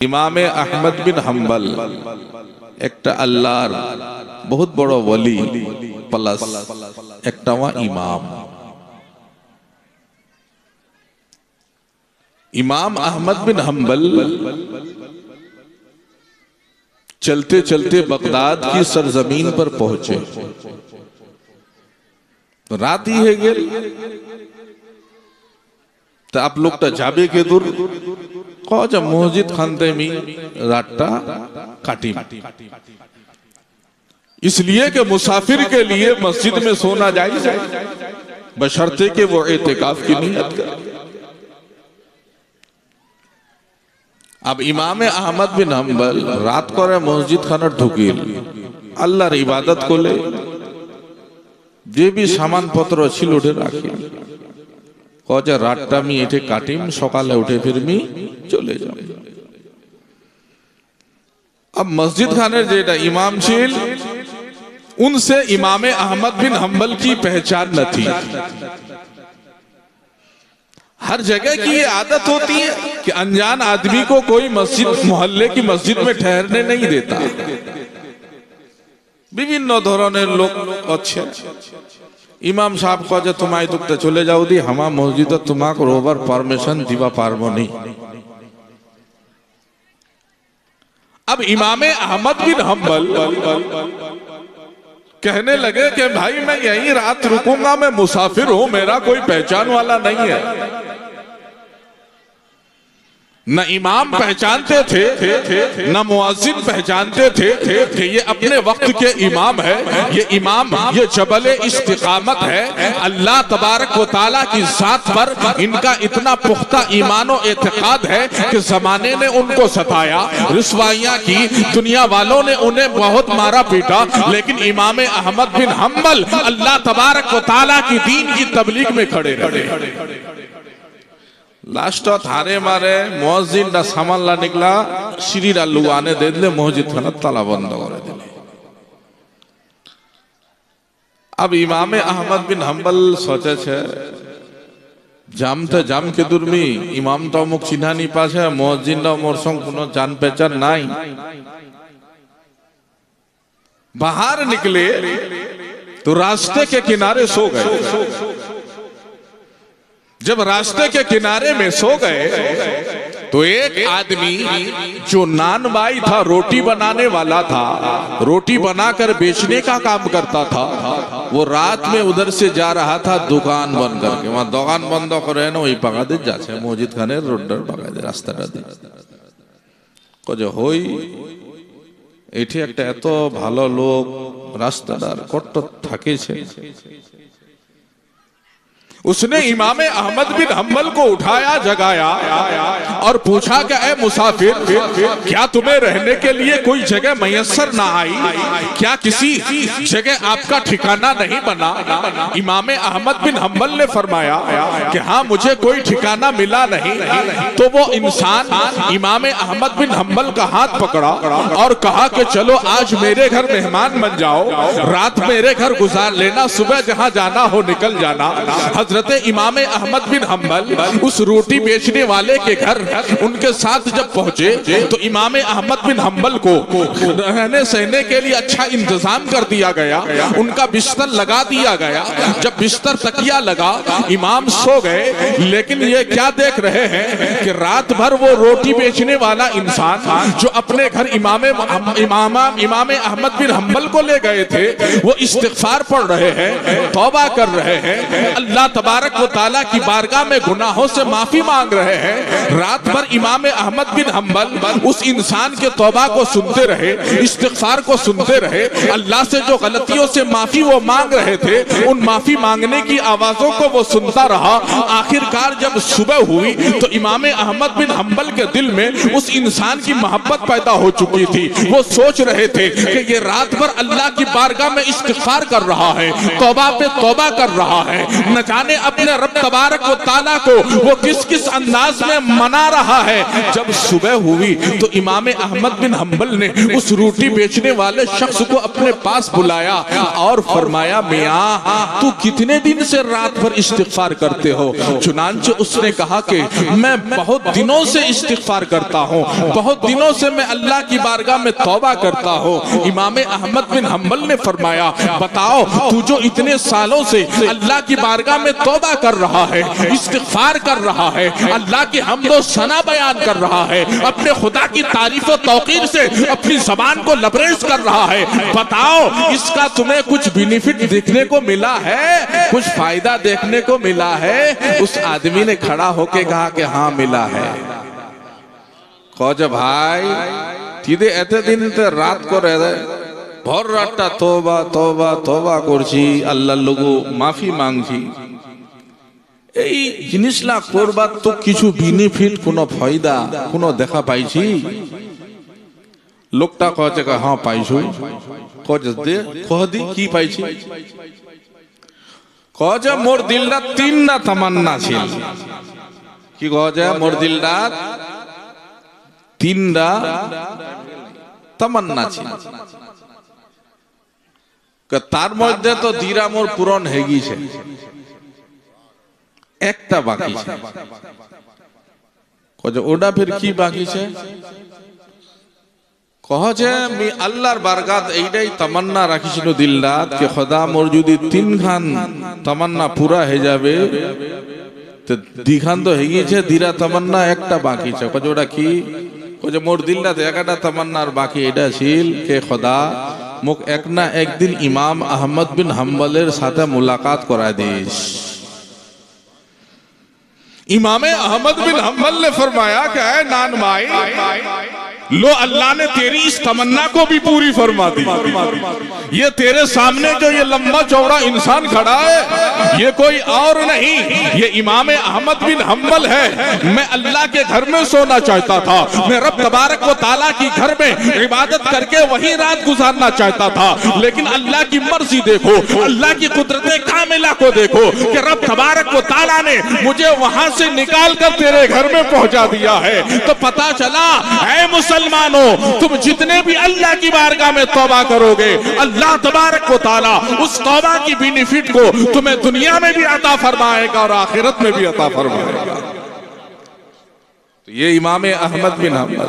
इमाम अहमद बिन हम्बल एक अल्लाहर बहुत बड़ा वली प्लस एक इमाम। इमाम अहमद बिन हम्बल चलते चलते बगदाद की सरजमीन पर पहुंचे। रात ही है गेल तो आप लोग तो जाबे के दूर जब मस्जिद खानते में रातटा काटी, इसलिए कि मुसाफिर के लिए मस्जिद में सोना जायज है बशर्ते के वो एतिकाफ की नियत करे। अब इमाम अहमद बिन हम्बल रात को मस्जिद खाना ढुकिल अल्लाहर इबादत को ले जे भी सामान पत्र छिल उठे राखिल कजा रातटा मी एठे काटिम सकाले उठे फिर मी चले जाओ। अब मस्जिद खाने जेटा इमाम छिल उनसे इमाम अहमद बिन हम्बल की पहचान न थी। हर जगह की ये आदत होती है कि अनजान आदमी को कोई मस्जिद मोहल्ले की मस्जिद में ठहरने नहीं देता। विभिन्न धरनेर लोग अच्छे इमाम साहब कहे तुम्हारी दुखते चले जाओ दी हमा मस्जिद तुम्हाक रोबर परमिशन दिवा पारबो नहीं। अब इमाम अहमद बिन हम्बल कहने लगे कि भाई मैं यहीं रात रुकूंगा, मैं मुसाफिर हूं, मेरा कोई पहचान वाला नहीं है। न इमाम पहचानते थे न मुअज्जिन पहचानते थे कि ये अपने वक्त के इमाम है, ये इमाम ये जबले इस्तिकामत है। अल्लाह तबारक व तआला की जात पर इनका इतना पुख्ता ईमान और एतकाद है कि जमाने ने उनको सताया, रिसवाइयां की, दुनिया वालों ने उन्हें बहुत मारा पीटा, लेकिन इमाम अहमद बिन हम्बल अल्लाह तबारक व तआला की दीन की तबलीग में खड़े रहे। लास्ट थारे मारे मुअज्जिन दा सामानला निकला सिरिर आलू आने दे दिले मस्जिद खाना ताला बंद करे दिले। अब इमाम अहमद बिन हम्बल सोचे छे जामते जाम के दुर्मी इमाम तो मुख चिन्हानी पाछे मुअज्जिन दा मोर संग कोनो जान पहचान नाई। बाहर निकले तो रास्ते के किनारे सो गए। जब रास्ते के किनारे में सो गए तो एक आदमी जो नानबाई था, रोटी बनाने वाला था, रोटी बनाकर बेचने का काम करता था, वो रात में उधर से जा रहा था दुकान बंद करके। वहां दुकान बंद करे ना वही पका दे जाचे मस्जिद खाने रोडर पका दे रास्ता दे हई एठी একটা এত ভালো লোক রাস্তাদার কত থাকেছে। उसने इमाम अहमद बिन हम्बल को उठाया, जगाया और पूछा कि ऐ मुसाफिर, क्या तुम्हें रहने के लिए कोई जगह मयस्सर ना आई? क्या किसी जगह आपका ठिकाना नहीं बना? इमाम अहमद बिन हम्बल ने फरमाया कि हाँ मुझे कोई ठिकाना मिला नहीं। तो वो इंसान इमाम अहमद बिन हम्बल का हाथ पकड़ा और कहा कि चलो आज मेरे घर मेहमान बन जाओ, रात मेरे घर गुजार लेना, सुबह जहाँ जाना हो निकल जाना। हजरत इमाम अहमद बिन हम्बल उस रोटी बेचने वाले के घर उनके साथ जब पहुंचे तो इमाम अहमद बिन हम्बल को रहने सहने के लिए अच्छा इंतजाम कर दिया गया, उनका बिस्तर लगा दिया गया। जब बिस्तर तकिया लगा इमाम सो गए। लेकिन ये क्या देख रहे हैं कि रात भर वो रोटी बेचने वाला इंसान जो अपने घर इमाम अहमद बिन हम्बल को ले गए थे वो इस्तिग़फ़ार पढ़ रहे हैं, तौबा कर रहे हैं, अल्लाह तबारक व तआला की बारगाह में गुनाहों से माफी मांग रहे हैं। रात भर इमाम अहमद बिन हम्बल उस इंसान के तौबा को सुनते रहे, इस्तिग़फ़ार को सुनते रहे, अल्लाह से जो गलतियों से माफी वो मांग रहे थे उन माफी मांगने की आवाजों को वो सुनता रहा। आखिरकार जब सुबह हुई तो इमाम अहमद बिन हम्बल के दिल में उस इंसान की मोहब्बत पैदा हो चुकी थी। वो सोच रहे थे कि ये रात भर अल्लाह की बारगाह में इस्तिग़फ़ार कर रहा है, तौबा पे तौबा कर रहा है, न जाने ने अपने रब तबारक व तआला को वो किस किस अंदाज में मना रहा है। जब सुबह हुई तो इमाम अहमद बिन हम्बल ने उस रोटी बेचने वाले शख्स को अपने पास बुलाया और फरमाया, मियां तू कितने दिन से रात भर इस्तिगफार करते हो? चुनांचे उसने कहा कि मैं बहुत दिनों से इस्तिगफार करता हूँ, बहुत दिनों से मैं अल्लाह की बारगाह में तौबा करता हूँ। इमाम अहमद बिन हम्बल ने फरमाया, बताओ तू जो इतने सालों से अल्लाह की बारगाह में तौबा कर रहा है, इस्तिगफार कर रहा है, अल्लाह की हम्दो सना बयान कर रहा है, अपने खुदा की तारीफ और तौकीर से अपनी जबान को लबरेज कर रहा है, बताओ इसका तुम्हें कुछ बेनिफिट देखने को मिला है, कुछ फायदा देखने को मिला है? उस आदमी ने खड़ा होके कहा कि हाँ मिला है। कहो भाई तीदे एते दिन रात को रह भर रातटा तौबा तौबा तौबा करছি, আল্লাহর লোগো মাফি মাংছি, এই জিনিসলা করবার তো কিছু বেনিফিট কোনো ফায়দা কোনো দেখা পাইছি? লোকটা কইছে হ্যাঁ পাইছো। কইছে দে কহদি কি পাইছি? কইছে মোর দিলটা তিনটা তামান্না ছিল। কি কইছে? মোর দিলটা তিনটা তামান্না ছিল, তার মধ্যে তো দিরা মোর পূরণ হয়ে গিয়েছে, একটা বাকি আছে। ওটা ফির কি বাকি আছে? কহছে আমি আল্লাহর বারগাত এইটাই তামান্না রাখিছিল দিলরাত যে খোদা মোর যদি তিনখান তামান্না পুরা হয়ে যাবে, তো দ্বিখান তো হয়ে গিয়েছে, দিরা তামান্না একটা বাকি আছে। ওটা কি? মোর দিলরাত একটা তামান্নার বাকি এটা ছিল কে খোদা মুখ এক না একদিন ইমাম আহমদ বিন হাম্বলের সাথে মুলাকাত করা দিস। इमाम अहमद बिन हम्बल ने फरमाया कि ऐ नान माई, लो अल्लाह ने तेरी इस तमन्ना को भी पूरी फरमा दी। ये तेरे सामने जो ये लंबा चौड़ा इंसान खड़ा है, ये कोई और नहीं, ये इमाम अहमद बिन हम्बल है। मैं अल्लाह के घर में सोना चाहता था, मैं रब तबारक व तआला की घर में इबादत करके वही रात गुजारना चाहता था, लेकिन अल्लाह की मर्जी देखो, अल्लाह की कुदरत कामिला को देखो कि रब तबारक व तआला ने मुझे वहां से निकाल कर तेरे घर में पहुंचा दिया है। तो पता चला ऐ मुसलमानों, तुम जितने भी अल्लाह की बारगाह में तौबा करोगे, अल्लाह तबारक व तआला उस तौबा की बेनिफिट को तुम्हें दुनिया में भी अता फरमाएगा और आखिरत में भी अता फरमाएगा। तो ये इमाम अहमद बिन हम्बल